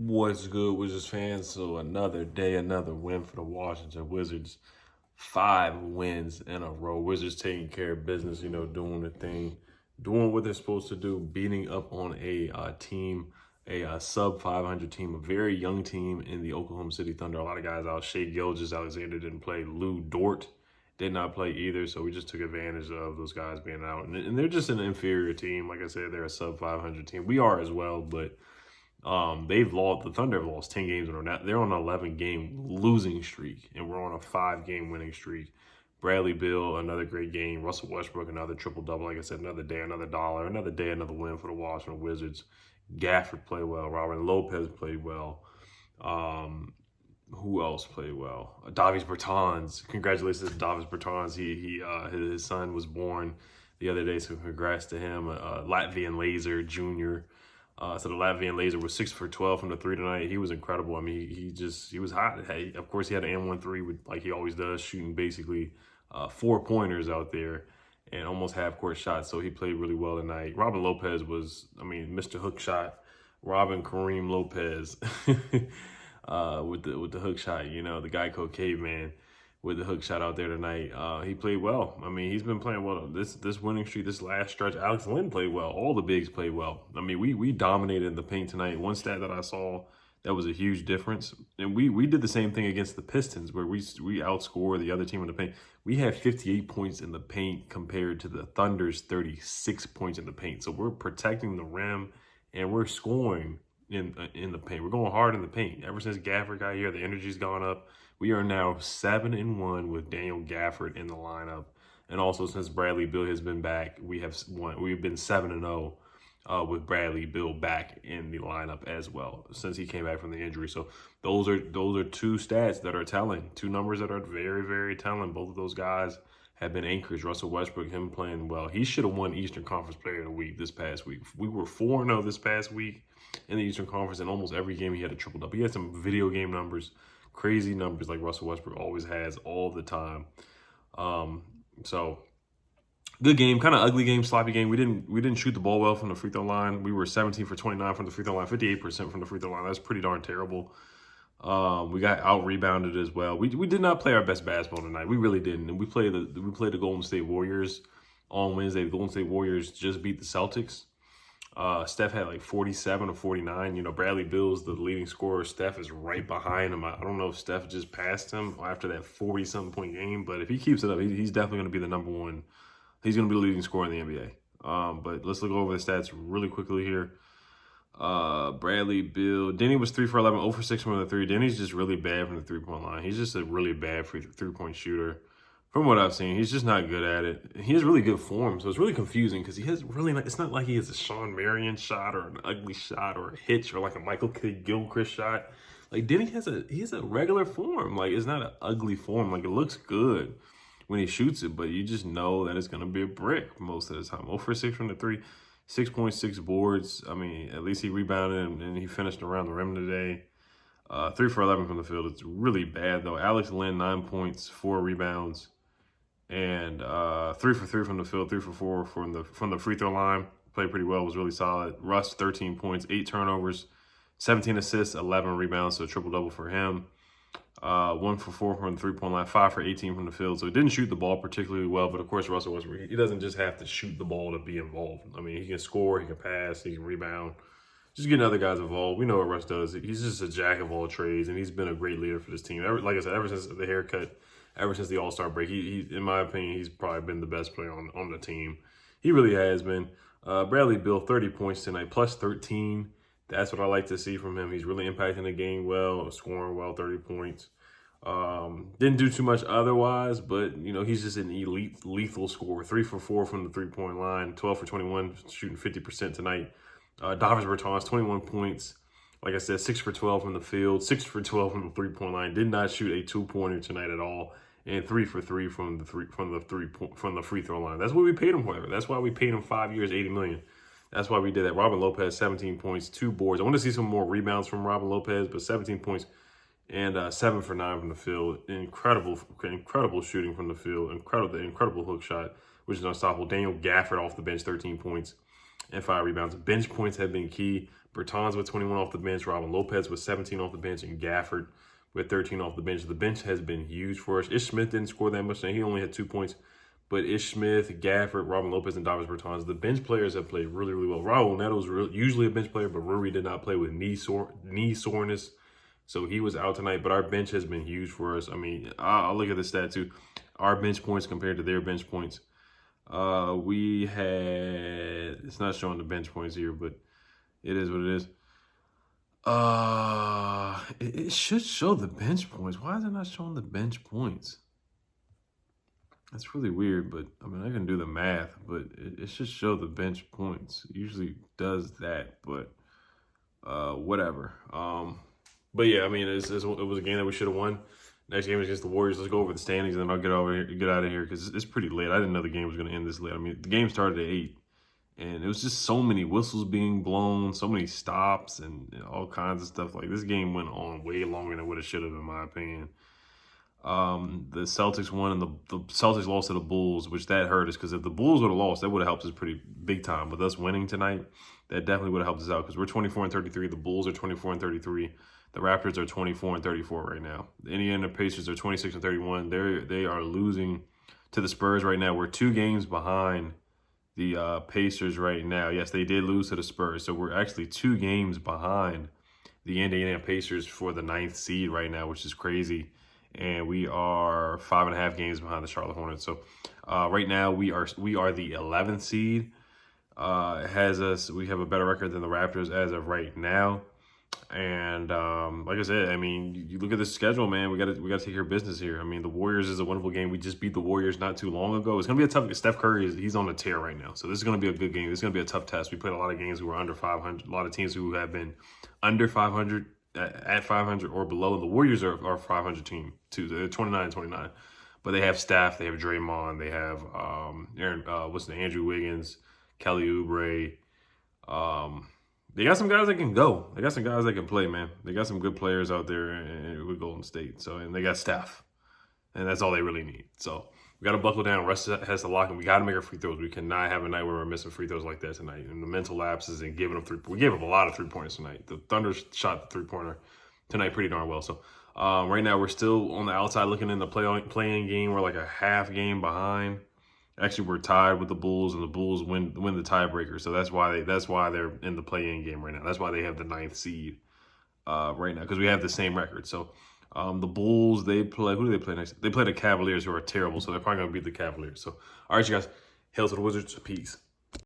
What's good, Wizards fans? So another day, another win for the Washington Wizards. 5 wins in a row. Wizards taking care of business, doing the thing, doing what they're supposed to do, beating up on a team, a sub 500 team, a very young team in the Oklahoma City Thunder. A lot of guys out. Shea Gilgeous-Alexander didn't play. Lou Dort did not play either. So we just took advantage of those guys being out. And they're just an inferior team. Like I said, they're a sub 500 team. We are as well, but the Thunder have lost 10 games in a row. They're on an 11-game losing streak, and we're on a 5-game winning streak. Bradley Beal, another great game. Russell Westbrook, another triple-double. Like I said, another day, another dollar. Another day, another win for the Washington Wizards. Gafford played well. Robert Lopez played well. Who else played well? Davis Bertans. Congratulations to Davis Bertans. His son was born the other day, so congrats to him. Latvian Laser Jr., so the Latvian Laser was 6 for 12 from the 3 tonight. He was incredible. I mean, he was hot. Hey, of course, he had an M1-3 like he always does, shooting basically 4-pointers out there and almost half-court shots. So he played really well tonight. Robin Lopez was, Mr. Hook Shot. Robin Kareem Lopez with the hook shot. The Geico caveman with the hook shot out there tonight. He played well. He's been playing well. This winning streak, this last stretch, Alex Len played well. All the bigs played well. We dominated in the paint tonight. One stat that I saw that was a huge difference, and we did the same thing against the Pistons, where we outscored the other team in the paint. We had 58 points in the paint compared to the Thunder's 36 points in the paint. So we're protecting the rim, and we're scoring in the paint. We're going hard in the paint. Ever since Gafford got here, the energy's gone up. We are now 7-1 with Daniel Gafford in the lineup, and also since Bradley Beal has been back, we've been 7-0 with Bradley Beal back in the lineup as well since he came back from the injury. So those are 2 stats that are telling, 2 numbers that are very, very telling. Both of those guys have been anchors. Russell Westbrook, him playing well. He should have won Eastern Conference Player of the Week this past week. We were 4-0 this past week in the Eastern Conference, and almost every game he had a triple-double. He had some video game numbers. Crazy numbers like Russell Westbrook always has all the time. So good game, kind of ugly game, sloppy game. We didn't shoot the ball well from the free throw line. We were 17 for 29 from the free throw line, 58% from the free throw line. That's pretty darn terrible. We got out rebounded as well. We did not play our best basketball tonight. We really didn't. And we played the Golden State Warriors on Wednesday. The Golden State Warriors just beat the Celtics. Steph had like 47 or 49. Bradley Beal's the leading scorer. Steph is right behind him. I don't know if Steph just passed him after that 40-something point game, but if he keeps it up, he's definitely going to be the number one. He's going to be the leading scorer in the NBA. But let's look over the stats really quickly here. Bradley Beal. Denny was 3 for 11, 0 for 6 from the 3. Denny's just really bad from the 3-point line. He's just a really bad 3-point shooter. From what I've seen, he's just not good at it. He has really good form, so it's really confusing because he has really it's not like he has a Sean Marion shot or an ugly shot or a hitch or like a Michael Gilchrist shot. Like Denny has a regular form. Like it's not an ugly form. Like it looks good when he shoots it, but you just know that it's gonna be a brick most of the time. 0 for 6 from the 3, 6.6 boards. At least he rebounded and he finished around the rim today. 3 for 11 from the field. It's really bad though. Alex Len 9 points, 4 rebounds. And 3 for 3 from the field, 3 for 4 from the free throw line. Played pretty well, was really solid. Russ, 13 points, 8 turnovers, 17 assists, 11 rebounds, so triple-double for him. 1 for 4 from the 3-point line, 5 for 18 from the field. So he didn't shoot the ball particularly well, but of course Russell Westbrook, he doesn't just have to shoot the ball to be involved. He can score, he can pass, he can rebound. Just getting other guys involved. We know what Russ does. He's just a jack of all trades, and he's been a great leader for this team. Like I said, ever since the haircut, ever since the All-Star break, he in my opinion, he's probably been the best player on the team. He really has been. Bradley Beal, 30 points tonight, plus 13. That's what I like to see from him. He's really impacting the game well, scoring well, 30 points. Didn't do too much otherwise, but, he's just an elite, lethal scorer. 3 for 4 from the 3-point line, 12 for 21, shooting 50% tonight. Davis Bertans, 21 points. Like I said, 6 for 12 from the field, 6 for 12 from the 3-point line. Did not shoot a 2-pointer tonight at all, and 3 for 3 from the free throw line. That's what we paid him for. That's why we paid him 5 years, $80 million. That's why we did that. Robin Lopez, 17 points, 2 boards. I want to see some more rebounds from Robin Lopez, but 17 points and 7 for 9 from the field. Incredible shooting from the field. Incredible hook shot, which is unstoppable. Daniel Gafford off the bench, 13 points and 5 rebounds. Bench points have been key. Bertans with 21 off the bench, Robin Lopez with 17 off the bench, and Gafford with 13 off the bench. The bench has been huge for us. Ish Smith didn't score that much, and he only had 2 points. But Ish Smith, Gafford, Robin Lopez, and Davis Bertans, the bench players have played really, really well. Raul Neto's usually a bench player, but Rory did not play with knee soreness, so he was out tonight. But our bench has been huge for us. I mean, I'll look at the stat too. Our bench points compared to their bench points. We had, it's not showing the bench points here, but it is what it is. It should show the bench points. Why is it not showing the bench points? That's really weird, but I mean, I can do the math, but it should show the bench points. It usually does that, but whatever. But yeah, I mean, it was a game that we should have won. Next game is against the Warriors. Let's go over the standings, and then I'll get out of here because it's pretty late. I didn't know the game was going to end this late. I mean, the game started at 8, and it was just so many whistles being blown, so many stops, and all kinds of stuff. Like, this game went on way longer than what it should have, in my opinion. The Celtics won, and the Celtics lost to the Bulls, which that hurt us because if the Bulls would have lost, that would have helped us pretty big time. With us winning tonight, that definitely would have helped us out because we're 24-33. The Bulls are 24-33. The Raptors are 24-34 right now. The Indiana Pacers are 26-31. They are losing to the Spurs right now. We're 2 games behind the Pacers right now. Yes, they did lose to the Spurs, so we're actually 2 games behind the Indiana Pacers for the 9th seed right now, which is crazy. And we are 5.5 games behind the Charlotte Hornets. So right now we are the 11th seed. We have a better record than the Raptors as of right now. And like I said, I mean, you look at the schedule, man. We got to take care of business here. I mean, the Warriors is a wonderful game. We just beat the Warriors not too long ago. It's gonna be a tough. Steph Curry he's on a tear right now, so this is gonna be a good game. It's gonna be a tough test. We played a lot of games who were under 500. A lot of teams who have been under 500. At 500 or below. The Warriors are a 500 team too. They're 29-29, but they have Steph, they have Draymond, they have Andrew Wiggins, Kelly Oubre. They got some guys that can go. They got some guys that can play, man. They got some good players out there with Golden State. So, and they got Steph, and that's all they really need. So we got to buckle down. Russ has to lock in. We got to make our free throws. We cannot have a night where we're missing free throws like that tonight. And the mental lapses and giving up we gave up a lot of 3-pointers tonight. The Thunder shot the 3-pointer tonight pretty darn well. So right now we're still on the outside looking in the play-in game. We're like a half game behind. Actually, we're tied with the Bulls, and the Bulls win the tiebreaker. So that's why they're in the play-in game right now. That's why they have the 9th seed right now, because we have the same record. So the Bulls, who do they play next? They play the Cavaliers, who are terrible, so they're probably going to beat the Cavaliers. So, all right, you guys, hail to the Wizards. Peace.